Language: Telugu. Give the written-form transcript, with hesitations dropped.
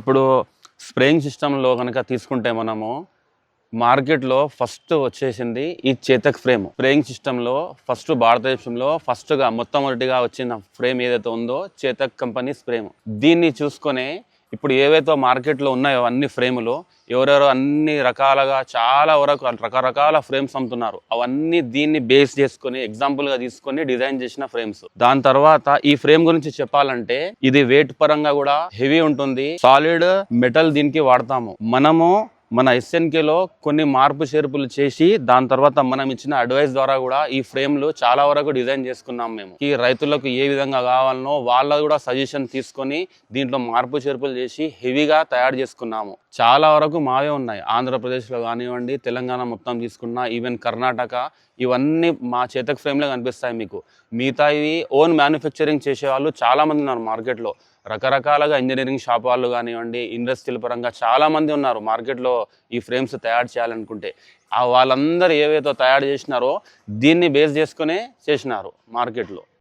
ఇప్పుడు స్ప్రేయింగ్ సిస్టంలో కనుక తీసుకుంటే మనము మార్కెట్లో ఫస్ట్ వచ్చేసింది ఈ చేతక్ ఫ్రేమ్. స్ప్రేయింగ్ సిస్టంలో ఫస్ట్ భారతదేశంలో ఫస్ట్గా మొట్టమొదటిగా వచ్చిన ఫ్రేమ్ ఏదైతే ఉందో చేతక్ కంపెనీ ఫ్రేమ్. దీన్ని చూసుకొని ఇప్పుడు ఏవైతే మార్కెట్లో ఉన్నాయో అన్ని ఫ్రేములు ఎవరెవరో అన్ని రకాలుగా చాలా వరకు రకరకాల ఫ్రేమ్స్ అమ్ముతున్నారు. అవన్నీ దీన్ని బేస్ చేసుకొని ఎగ్జాంపుల్గా తీసుకొని డిజైన్ చేసిన ఫ్రేమ్స్. దాని తర్వాత ఈ ఫ్రేమ్ గురించి చెప్పాలంటే ఇది వెయిట్ పరంగా కూడా హెవీ ఉంటుంది. సాలిడ్ మెటల్ దీనికి వాడతాము. మనము మన ఎస్ఎన్కేలో కొన్ని మార్పు చేర్పులు చేసి దాని తర్వాత మనం ఇచ్చిన అడ్వైస్ ద్వారా కూడా ఈ ఫ్రేమ్లు చాలా వరకు డిజైన్ చేసుకున్నాం. మేము ఈ రైతులకు ఏ విధంగా కావాలనో వాళ్ళ కూడా సజెషన్ తీసుకొని దీంట్లో మార్పు చేర్పులు చేసి హెవీగా తయారు చేసుకున్నాము. చాలా వరకు మావే ఉన్నాయి. ఆంధ్రప్రదేశ్లో కానివ్వండి, తెలంగాణ మొత్తం తీసుకున్నా, ఈవెన్ కర్ణాటక, ఇవన్నీ మా చేతక్ ఫ్రేమ్లే కనిపిస్తాయి మీకు. మిగతా ఇవి ఓన్ మ్యానుఫ్యాక్చరింగ్ చేసేవాళ్ళు చాలామంది ఉన్నారు మార్కెట్లో. రకరకాలుగా ఇంజనీరింగ్ షాప్ వాళ్ళు కానివ్వండి, ఇండస్ట్రియల్ పరంగా చాలామంది ఉన్నారు మార్కెట్లో ఈ ఫ్రేమ్స్ తయారు చేయాలనుకుంటే. వాళ్ళందరూ ఏవైతే తయారు చేసినారో దీన్ని బేస్ చేసుకునే చేసినారు మార్కెట్లో.